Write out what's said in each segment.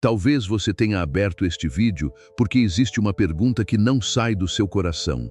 Talvez você tenha aberto este vídeo porque existe uma pergunta que não sai do seu coração.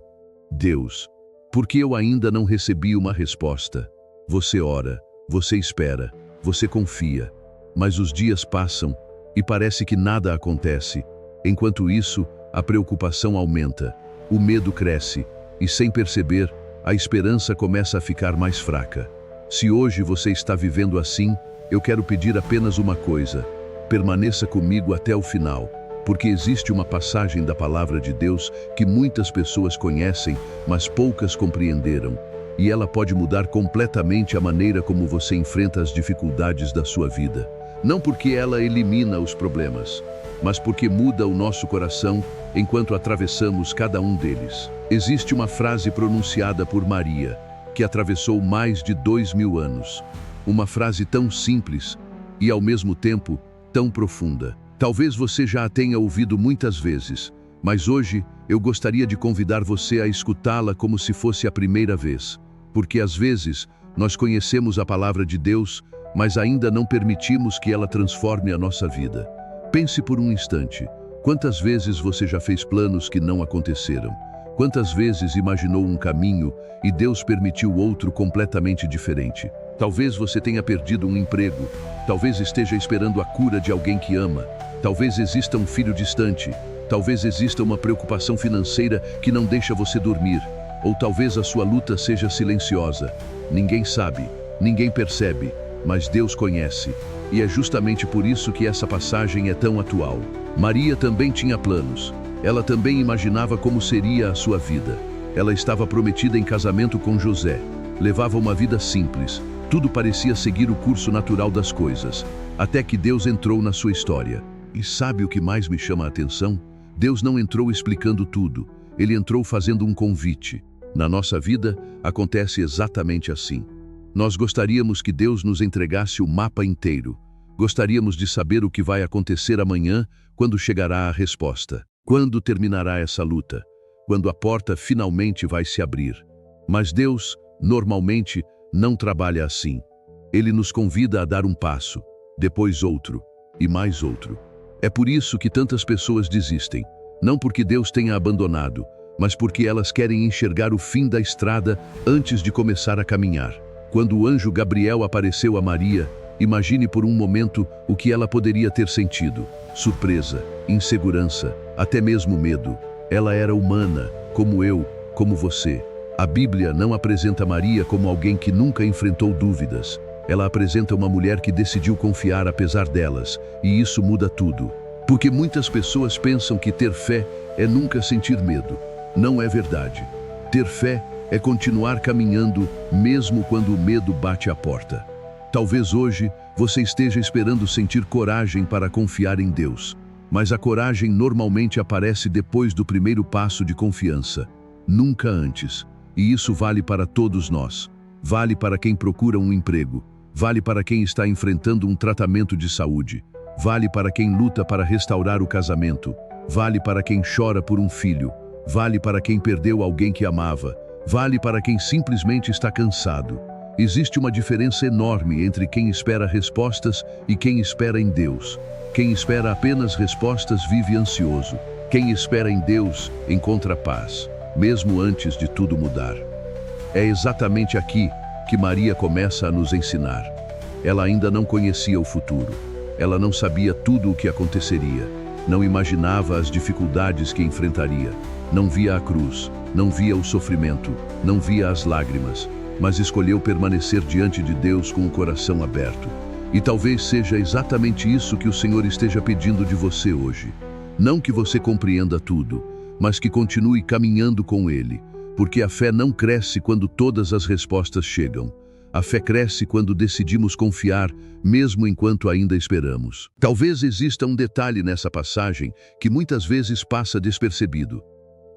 Deus, por que eu ainda não recebi uma resposta? Você ora, você espera, você confia, mas os dias passam e parece que nada acontece. Enquanto isso, a preocupação aumenta, o medo cresce e, sem perceber, a esperança começa a ficar mais fraca. Se hoje você está vivendo assim, eu quero pedir apenas uma coisa: permaneça comigo até o final, porque existe uma passagem da palavra de Deus que muitas pessoas conhecem, mas poucas compreenderam, e ela pode mudar completamente a maneira como você enfrenta as dificuldades da sua vida. Não porque ela elimina os problemas, mas porque muda o nosso coração enquanto atravessamos cada um deles. Existe uma frase pronunciada por Maria, que atravessou mais de 2000 anos. Uma frase tão simples e, ao mesmo tempo, tão profunda. Talvez você já a tenha ouvido muitas vezes, mas hoje eu gostaria de convidar você a escutá-la como se fosse a primeira vez. Porque às vezes nós conhecemos a palavra de Deus, mas ainda não permitimos que ela transforme a nossa vida. Pense por um instante. Quantas vezes você já fez planos que não aconteceram? Quantas vezes imaginou um caminho e Deus permitiu outro completamente diferente? Talvez você tenha perdido um emprego, talvez esteja esperando a cura de alguém que ama, talvez exista um filho distante, talvez exista uma preocupação financeira que não deixa você dormir, ou talvez a sua luta seja silenciosa. Ninguém sabe, ninguém percebe, mas Deus conhece. E é justamente por isso que essa passagem é tão atual. Maria também tinha planos. Ela também imaginava como seria a sua vida. Ela estava prometida em casamento com José. Levava uma vida simples. Tudo parecia seguir o curso natural das coisas, até que Deus entrou na sua história. E sabe o que mais me chama a atenção? Deus não entrou explicando tudo. Ele entrou fazendo um convite. Na nossa vida, acontece exatamente assim. Nós gostaríamos que Deus nos entregasse o mapa inteiro. Gostaríamos de saber o que vai acontecer amanhã, quando chegará a resposta. Quando terminará essa luta? Quando a porta finalmente vai se abrir? Mas Deus, normalmente, não trabalha assim. Ele nos convida a dar um passo, depois outro, e mais outro. É por isso que tantas pessoas desistem. Não porque Deus tenha abandonado, mas porque elas querem enxergar o fim da estrada antes de começar a caminhar. Quando o anjo Gabriel apareceu a Maria, imagine por um momento o que ela poderia ter sentido. Surpresa, insegurança, até mesmo medo. Ela era humana, como eu, como você. A Bíblia não apresenta Maria como alguém que nunca enfrentou dúvidas. Ela apresenta uma mulher que decidiu confiar apesar delas, e isso muda tudo. Porque muitas pessoas pensam que ter fé é nunca sentir medo. Não é verdade. Ter fé é continuar caminhando mesmo quando o medo bate à porta. Talvez hoje você esteja esperando sentir coragem para confiar em Deus, mas a coragem normalmente aparece depois do primeiro passo de confiança, nunca antes. E isso vale para todos nós. Vale para quem procura um emprego, vale para quem está enfrentando um tratamento de saúde, vale para quem luta para restaurar o casamento, vale para quem chora por um filho, vale para quem perdeu alguém que amava, vale para quem simplesmente está cansado. Existe uma diferença enorme entre quem espera respostas e quem espera em Deus. Quem espera apenas respostas vive ansioso. Quem espera em Deus encontra paz, mesmo antes de tudo mudar. É exatamente aqui que Maria começa a nos ensinar. Ela ainda não conhecia o futuro. Ela não sabia tudo o que aconteceria. Não imaginava as dificuldades que enfrentaria. Não via a cruz, não via o sofrimento, não via as lágrimas, mas escolheu permanecer diante de Deus com o coração aberto. E talvez seja exatamente isso que o Senhor esteja pedindo de você hoje. Não que você compreenda tudo, mas que continue caminhando com Ele, porque a fé não cresce quando todas as respostas chegam. A fé cresce quando decidimos confiar, mesmo enquanto ainda esperamos. Talvez exista um detalhe nessa passagem que muitas vezes passa despercebido.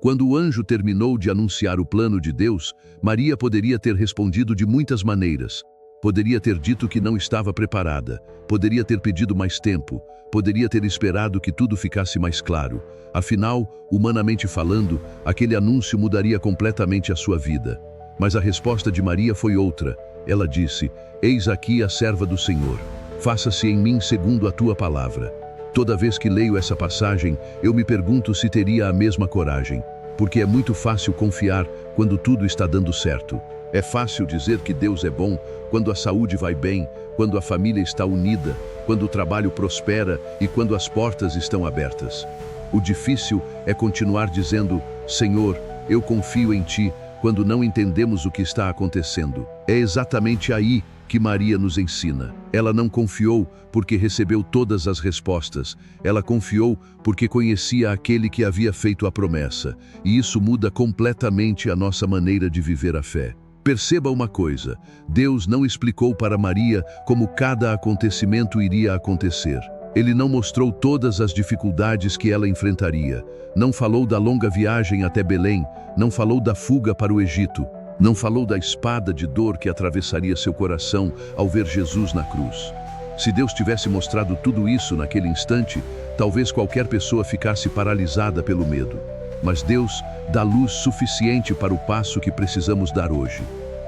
Quando o anjo terminou de anunciar o plano de Deus, Maria poderia ter respondido de muitas maneiras. Poderia ter dito que não estava preparada, poderia ter pedido mais tempo, poderia ter esperado que tudo ficasse mais claro. Afinal, humanamente falando, aquele anúncio mudaria completamente a sua vida. Mas a resposta de Maria foi outra. Ela disse: "Eis aqui a serva do Senhor. Faça-se em mim segundo a tua palavra." Toda vez que leio essa passagem, eu me pergunto se teria a mesma coragem, porque é muito fácil confiar quando tudo está dando certo. É fácil dizer que Deus é bom quando a saúde vai bem, quando a família está unida, quando o trabalho prospera e quando as portas estão abertas. O difícil é continuar dizendo, Senhor, eu confio em Ti, quando não entendemos o que está acontecendo. É exatamente aí que Maria nos ensina. Ela não confiou porque recebeu todas as respostas. Ela confiou porque conhecia aquele que havia feito a promessa. E isso muda completamente a nossa maneira de viver a fé. Perceba uma coisa, Deus não explicou para Maria como cada acontecimento iria acontecer. Ele não mostrou todas as dificuldades que ela enfrentaria. Não falou da longa viagem até Belém, não falou da fuga para o Egito. Não falou da espada de dor que atravessaria seu coração ao ver Jesus na cruz. Se Deus tivesse mostrado tudo isso naquele instante, talvez qualquer pessoa ficasse paralisada pelo medo. Mas Deus dá luz suficiente para o passo que precisamos dar hoje.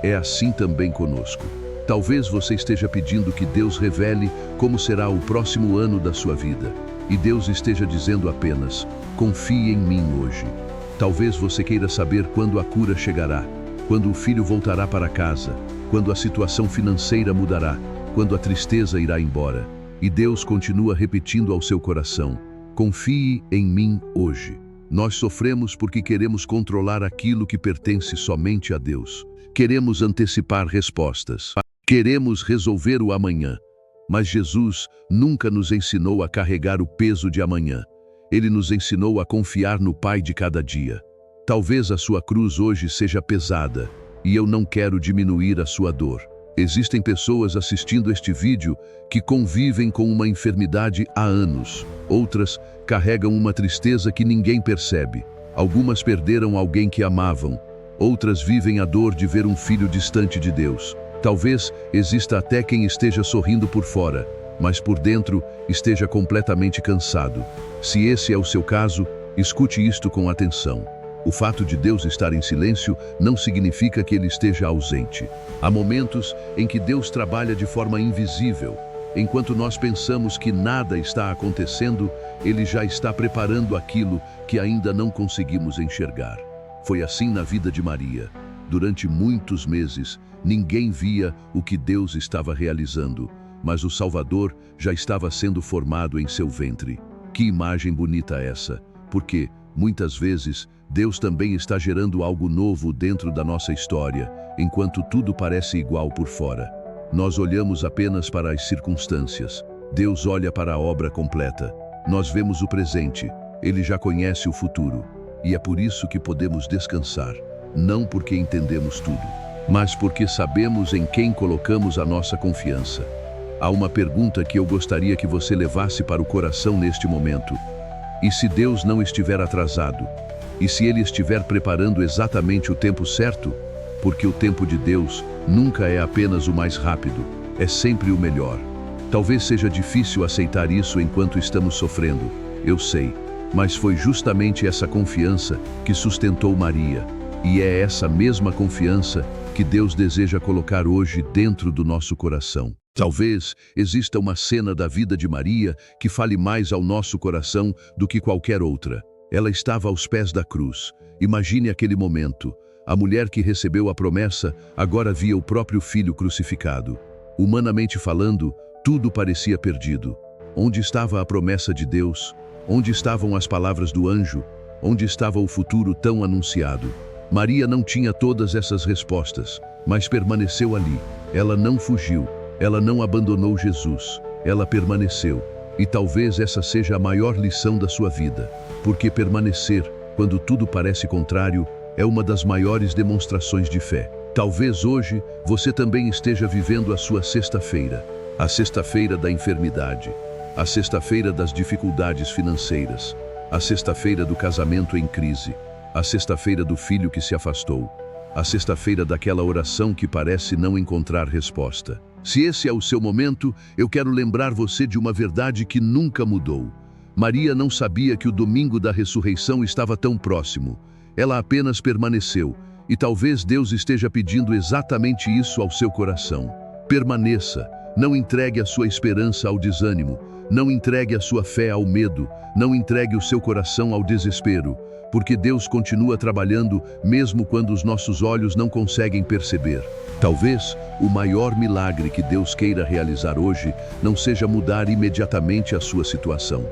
É assim também conosco. Talvez você esteja pedindo que Deus revele como será o próximo ano da sua vida. E Deus esteja dizendo apenas, confie em mim hoje. Talvez você queira saber quando a cura chegará, quando o filho voltará para casa, quando a situação financeira mudará, quando a tristeza irá embora. E Deus continua repetindo ao seu coração, confie em mim hoje. Nós sofremos porque queremos controlar aquilo que pertence somente a Deus. Queremos antecipar respostas. Queremos resolver o amanhã. Mas Jesus nunca nos ensinou a carregar o peso de amanhã. Ele nos ensinou a confiar no Pai de cada dia. Talvez a sua cruz hoje seja pesada, e eu não quero diminuir a sua dor. Existem pessoas assistindo este vídeo que convivem com uma enfermidade há anos. Outras carregam uma tristeza que ninguém percebe. Algumas perderam alguém que amavam. Outras vivem a dor de ver um filho distante de Deus. Talvez exista até quem esteja sorrindo por fora, mas por dentro esteja completamente cansado. Se esse é o seu caso, escute isto com atenção. O fato de Deus estar em silêncio não significa que Ele esteja ausente. Há momentos em que Deus trabalha de forma invisível. Enquanto nós pensamos que nada está acontecendo, Ele já está preparando aquilo que ainda não conseguimos enxergar. Foi assim na vida de Maria. Durante muitos meses, ninguém via o que Deus estava realizando, mas o Salvador já estava sendo formado em seu ventre. Que imagem bonita essa! Porque, muitas vezes, Deus também está gerando algo novo dentro da nossa história, enquanto tudo parece igual por fora. Nós olhamos apenas para as circunstâncias. Deus olha para a obra completa. Nós vemos o presente. Ele já conhece o futuro. E é por isso que podemos descansar. Não porque entendemos tudo, mas porque sabemos em quem colocamos a nossa confiança. Há uma pergunta que eu gostaria que você levasse para o coração neste momento. E se Deus não estiver atrasado? E se Ele estiver preparando exatamente o tempo certo? Porque o tempo de Deus nunca é apenas o mais rápido, é sempre o melhor. Talvez seja difícil aceitar isso enquanto estamos sofrendo, eu sei, mas foi justamente essa confiança que sustentou Maria. E é essa mesma confiança que Deus deseja colocar hoje dentro do nosso coração. Talvez exista uma cena da vida de Maria que fale mais ao nosso coração do que qualquer outra. Ela estava aos pés da cruz. Imagine aquele momento. A mulher que recebeu a promessa agora via o próprio filho crucificado. Humanamente falando, tudo parecia perdido. Onde estava a promessa de Deus? Onde estavam as palavras do anjo? Onde estava o futuro tão anunciado? Maria não tinha todas essas respostas, mas permaneceu ali. Ela não fugiu. Ela não abandonou Jesus. Ela permaneceu. E talvez essa seja a maior lição da sua vida, porque permanecer, quando tudo parece contrário, é uma das maiores demonstrações de fé. Talvez hoje você também esteja vivendo a sua sexta-feira, a sexta-feira da enfermidade, a sexta-feira das dificuldades financeiras, a sexta-feira do casamento em crise, a sexta-feira do filho que se afastou, a sexta-feira daquela oração que parece não encontrar resposta. Se esse é o seu momento, eu quero lembrar você de uma verdade que nunca mudou. Maria não sabia que o domingo da ressurreição estava tão próximo. Ela apenas permaneceu, e talvez Deus esteja pedindo exatamente isso ao seu coração. Permaneça, não entregue a sua esperança ao desânimo, Não entregue a sua fé ao medo, não entregue o seu coração ao desespero, porque Deus continua trabalhando mesmo quando os nossos olhos não conseguem perceber. Talvez o maior milagre que Deus queira realizar hoje não seja mudar imediatamente a sua situação.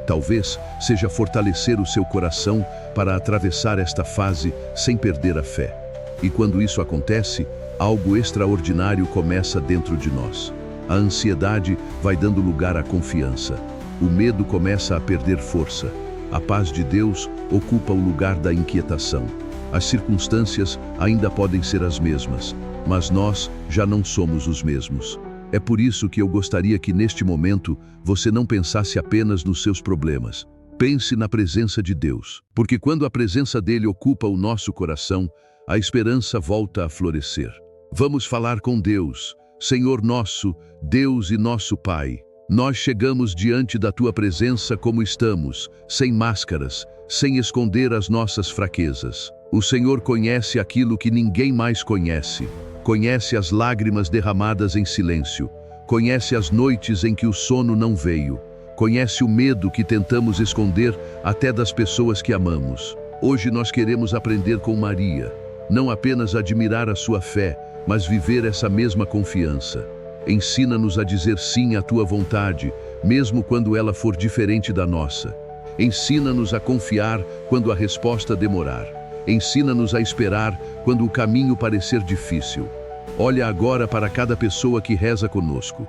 Talvez seja fortalecer o seu coração para atravessar esta fase sem perder a fé. E quando isso acontece, algo extraordinário começa dentro de nós. A ansiedade vai dando lugar à confiança. O medo começa a perder força. A paz de Deus ocupa o lugar da inquietação. As circunstâncias ainda podem ser as mesmas, mas nós já não somos os mesmos. É por isso que eu gostaria que neste momento você não pensasse apenas nos seus problemas. Pense na presença de Deus, porque quando a presença dele ocupa o nosso coração, a esperança volta a florescer. Vamos falar com Deus. Senhor nosso, Deus e nosso Pai, nós chegamos diante da Tua presença como estamos, sem máscaras, sem esconder as nossas fraquezas. O Senhor conhece aquilo que ninguém mais conhece. Conhece as lágrimas derramadas em silêncio. Conhece as noites em que o sono não veio. Conhece o medo que tentamos esconder até das pessoas que amamos. Hoje nós queremos aprender com Maria, não apenas admirar a sua fé, mas viver essa mesma confiança. Ensina-nos a dizer sim à Tua vontade, mesmo quando ela for diferente da nossa. Ensina-nos a confiar quando a resposta demorar. Ensina-nos a esperar quando o caminho parecer difícil. Olha agora para cada pessoa que reza conosco.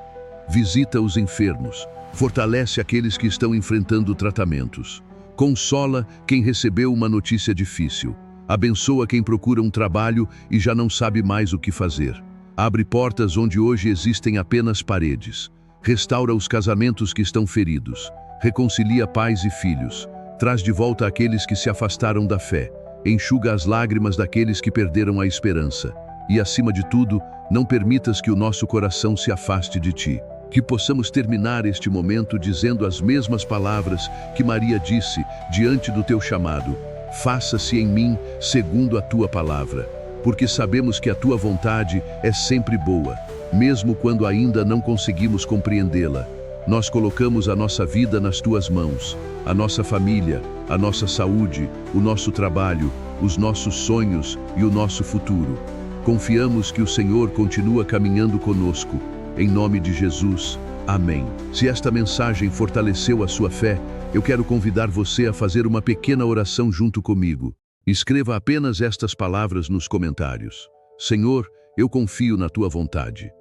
Visita os enfermos. Fortalece aqueles que estão enfrentando tratamentos. Consola quem recebeu uma notícia difícil. Abençoa quem procura um trabalho e já não sabe mais o que fazer. Abre portas onde hoje existem apenas paredes. Restaura os casamentos que estão feridos. Reconcilia pais e filhos. Traz de volta aqueles que se afastaram da fé. Enxuga as lágrimas daqueles que perderam a esperança. E, acima de tudo, não permitas que o nosso coração se afaste de Ti. Que possamos terminar este momento dizendo as mesmas palavras que Maria disse diante do Teu chamado. Faça-se em mim segundo a Tua palavra, porque sabemos que a Tua vontade é sempre boa, mesmo quando ainda não conseguimos compreendê-la. Nós colocamos a nossa vida nas Tuas mãos, a nossa família, a nossa saúde, o nosso trabalho, os nossos sonhos e o nosso futuro. Confiamos que o Senhor continua caminhando conosco. Em nome de Jesus, amém. Se esta mensagem fortaleceu a sua fé, eu quero convidar você a fazer uma pequena oração junto comigo. Escreva apenas estas palavras nos comentários. Senhor, eu confio na Tua vontade.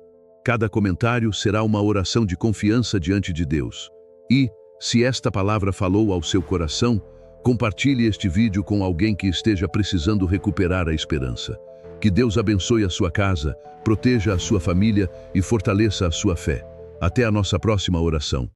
Cada comentário será uma oração de confiança diante de Deus. E, se esta palavra falou ao seu coração, compartilhe este vídeo com alguém que esteja precisando recuperar a esperança. Que Deus abençoe a sua casa, proteja a sua família e fortaleça a sua fé. Até a nossa próxima oração.